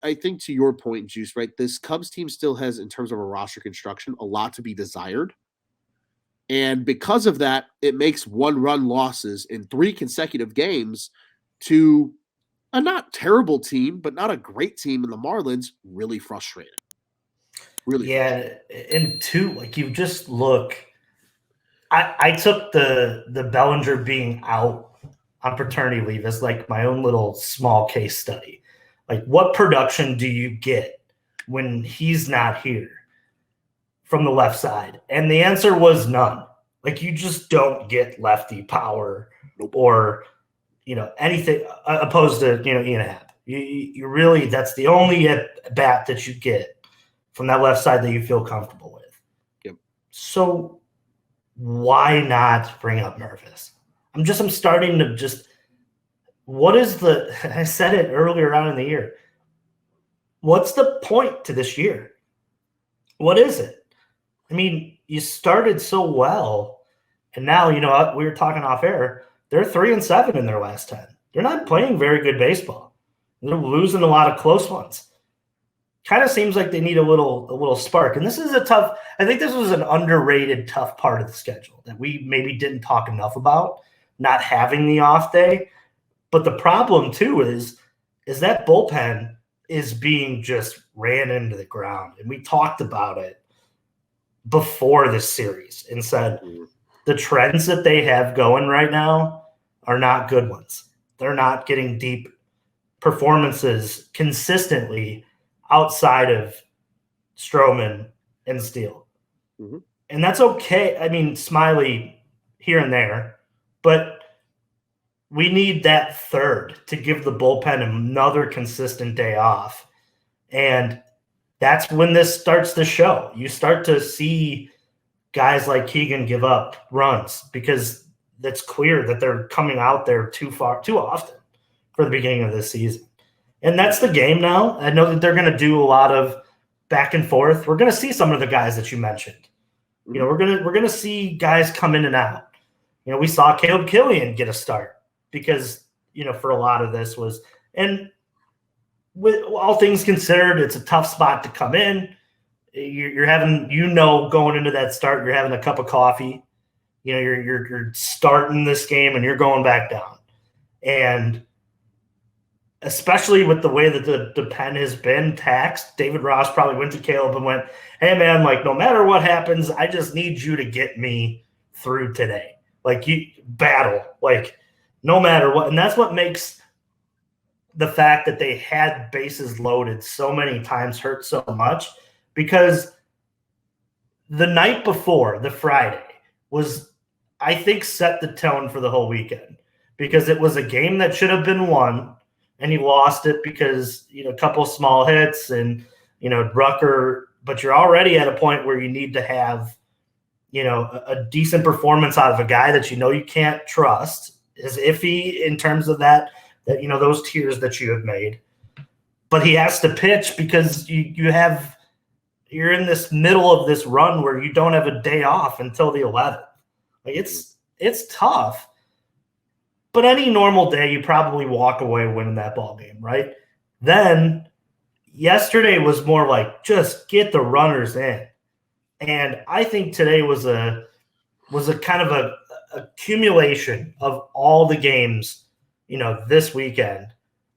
I think to your point, Juice, right? This Cubs team still has, in terms of a roster construction, a lot to be desired. And because of that, it makes one-run losses in 3 consecutive games to a not terrible team, but not a great team in the Marlins really frustrating. Really Yeah, and two, like you just look. I took the Bellinger being out on paternity leave as like my own little small case study. Like, what production do you get when he's not here from the left side? And the answer was none. Like, you just don't get lefty power or anything opposed to Ian Happ. You really, that's the only at bat that you get from that left side that you feel comfortable with. Yep. So why not bring up Mervis? I'm starting to just, what is the, I said it earlier on in the year. What's the point to this year? What is it? I mean, you started so well, and now, we were talking off air, they're 3-7 in their last 10. They're not playing very good baseball. They're losing a lot of close ones. Kind of seems like they need a little spark. And this is I think this was an underrated tough part of the schedule that we maybe didn't talk enough about, not having the off day. But the problem too is that bullpen is being just ran into the ground. And we talked about it before this series and said the trends that they have going right now are not good ones. They're not getting deep performances consistently outside of Stroman and Steele. Mm-hmm. And that's okay. I mean, Smiley here and there, but we need that third to give the bullpen another consistent day off. And that's when this starts to show. You start to see guys like Keegan give up runs because it's clear that they're coming out there too often for the beginning of this season. And that's the game now. I know that they're going to do a lot of back and forth. We're going to see some of the guys that you mentioned. We're going to see guys come in and out. We saw Caleb Killian get a start because, for a lot of this was, and with all things considered, it's a tough spot to come in. You're having, going into that start, you're having a cup of coffee. You're starting this game and you're going back down. And especially with the way that the pen has been taxed, David Ross probably went to Caleb and went, hey, man, like, no matter what happens, I just need you to get me through today. Like, you battle, like, no matter what. And that's what makes the fact that they had bases loaded so many times hurt so much, because the night before, the Friday, was, I think, set the tone for the whole weekend, because it was a game that should have been won. And you lost it because, a couple small hits and, Rucker, but you're already at a point where you need to have, a decent performance out of a guy that you can't trust, is iffy in terms of that those tiers that you have made. But he has to pitch because you're in this middle of this run where you don't have a day off until the 11th. Like, it's tough. But any normal day, you probably walk away winning that ball game, right? Then yesterday was more like just get the runners in, and I think today was a kind of a accumulation of all the games, this weekend,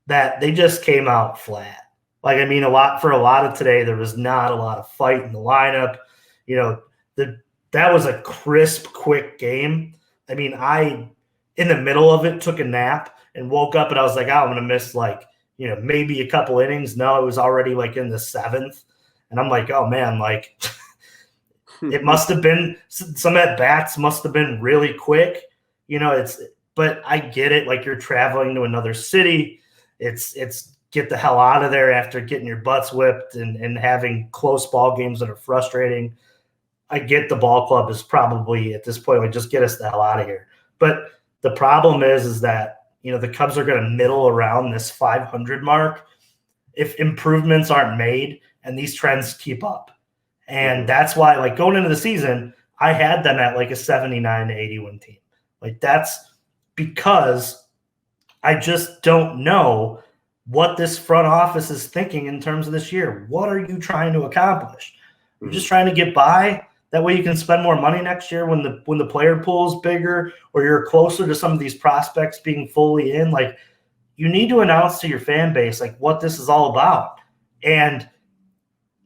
that they just came out flat. Like, I mean, a lot of today, there was not a lot of fight in the lineup. That was a crisp, quick game. I mean, in the middle of it, took a nap and woke up and I was like, oh, I'm going to miss maybe a couple innings. No, it was already like in the 7th. And I'm like, oh man, like it must have been some at bats must have been really quick. But I get it. Like, you're traveling to another city. It's get the hell out of there after getting your butts whipped and having close ball games that are frustrating. I get the ball club is probably at this point, like, just get us the hell out of here. But the problem is that, the Cubs are going to middle around this 500 mark if improvements aren't made and these trends keep up. And that's why, like, going into the season, I had them at like a 79 to 81 team. Like, that's because I just don't know what this front office is thinking in terms of this year. What are you trying to accomplish? You're just trying to get by. That way you can spend more money next year when the player pool is bigger, or you're closer to some of these prospects being fully in. Like, you need to announce to your fan base like what this is all about. And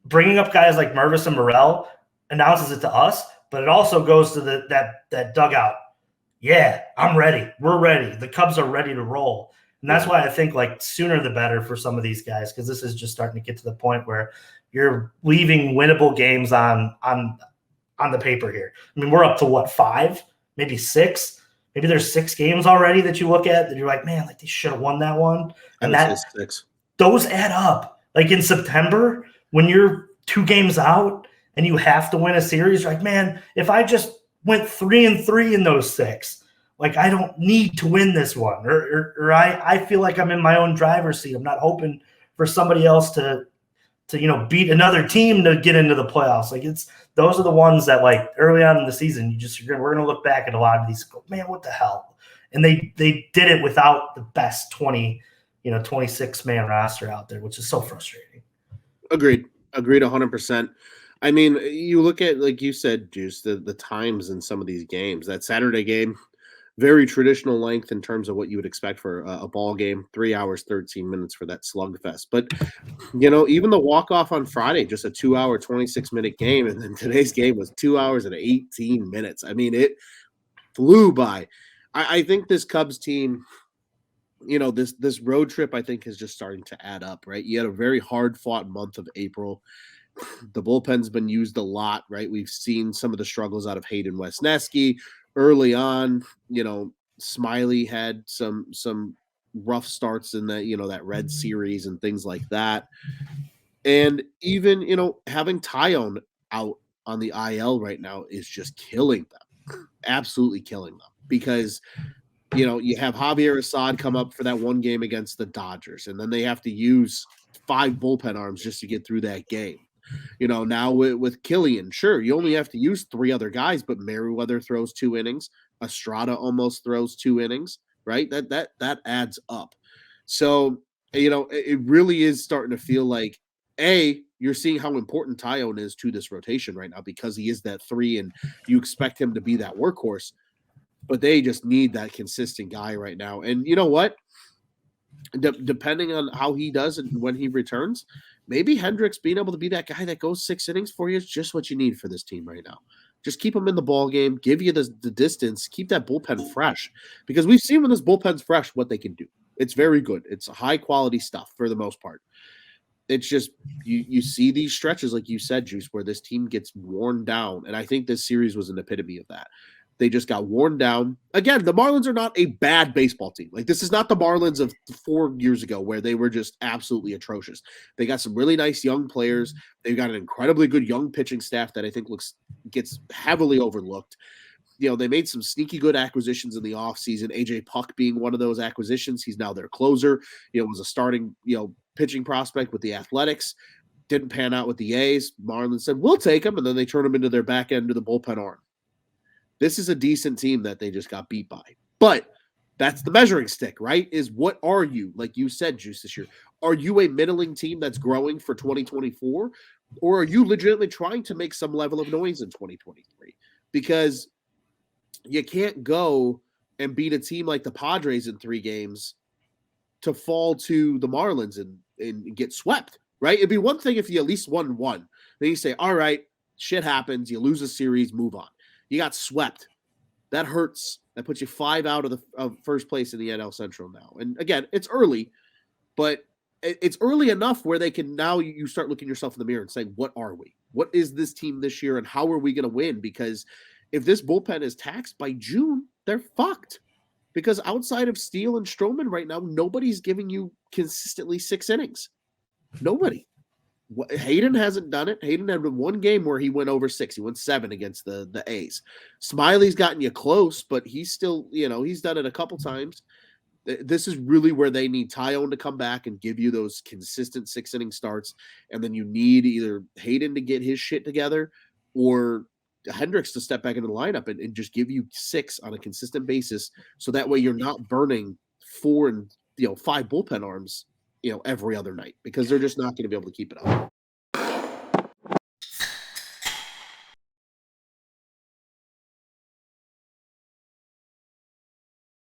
bringing up guys like Mervis and Morel announces it to us, but it also goes to that dugout. Yeah, I'm ready. We're ready. The Cubs are ready to roll. And that's why I think like sooner the better for some of these guys, because this is just starting to get to the point where you're leaving winnable games on the paper here. I mean, we're up to what, 5, maybe 6? Maybe there's 6 games already that you look at that you're like, man, like they should have won that one. And that 6. Those add up. Like in September, when you're 2 games out and you have to win a series, you're like, man, if I just went 3-3 in those 6, like I don't need to win this one, or I feel like I'm in my own driver's seat. I'm not hoping for somebody else to beat another team to get into the playoffs. Like those are the ones that like early on in the season, we're going to look back at a lot of these, go, man, what the hell? And they did it without the best 26-man roster out there, which is so frustrating. Agreed 100%. I mean, you look at, like you said, Juice, the times in some of these games. That Saturday game, very traditional length in terms of what you would expect for a ball game, 3 hours, 13 minutes for that slugfest. But, even the walk-off on Friday, just a 2-hour, 26-minute game, and then today's game was 2 hours and 18 minutes. I mean, it flew by. I think this Cubs team, this road trip, I think, is just starting to add up, right? You had a very hard-fought month of April. The bullpen's been used a lot, right? We've seen some of the struggles out of Hayden Wesneski early on. Smiley had some rough starts in that Red series and things like that. And even, having Tyone out on the IL right now is just killing them, absolutely killing them, because you have Javier Assad come up for that one game against the Dodgers, and then they have to use 5 bullpen arms just to get through that game. Now with Killian, sure, you only have to use 3 other guys, but Merriweather throws 2 innings. Estrada almost throws 2 innings, right? That adds up. So, it really is starting to feel like, you're seeing how important Tyone is to this rotation right now, because he is that 3 and you expect him to be that workhorse, but they just need that consistent guy right now. And you know what? Depending on how he does and when he returns, maybe Hendricks being able to be that guy that goes 6 innings for you is just what you need for this team right now. Just keep them in the ball game, give you the distance, keep that bullpen fresh, because we've seen when this bullpen's fresh what they can do. It's very good. It's high quality stuff for the most part. It's just you see these stretches, like you said, Juice, where this team gets worn down, and I think this series was an epitome of that. They just got worn down. Again, the Marlins are not a bad baseball team. Like, this is not the Marlins of 4 years ago where they were just absolutely atrocious. They got some really nice young players. They've got an incredibly good young pitching staff that I think gets heavily overlooked. They made some sneaky good acquisitions in the offseason. AJ Puck being one of those acquisitions. He's now their closer. Was a starting, pitching prospect with the Athletics. Didn't pan out with the A's. Marlins said, we'll take him, and then they turn him into their back end of the bullpen arm. This is a decent team that they just got beat by. But that's the measuring stick, right? Is what are you, like you said, Juice, this year? Are you a middling team that's growing for 2024? Or are you legitimately trying to make some level of noise in 2023? Because you can't go and beat a team like the Padres in 3 games to fall to the Marlins and get swept, right? It'd be one thing if you at least won 1. Then you say, all right, shit happens. You lose a series, move on. You got swept. That hurts. That puts you 5 out of first place in the NL Central now. And again, it's early, but it's early enough where they can now you start looking yourself in the mirror and saying, what are we? What is this team this year, and how are we going to win? Because if this bullpen is taxed by June, they're fucked. Because outside of Steele and Stroman right now, nobody's giving you consistently 6 innings. Nobody. Hayden hasn't done it. Hayden had 1 game where he went over 6. He went 7 against the A's. Smiley's gotten you close, but he's still, he's done it a couple times. This is really where they need Tyone to come back and give you those consistent 6-inning starts. And then you need either Hayden to get his shit together or Hendricks to step back into the lineup and just give you 6 on a consistent basis. So that way you're not burning 4 and 5 bullpen arms every other night because they're just not going to be able to keep it up.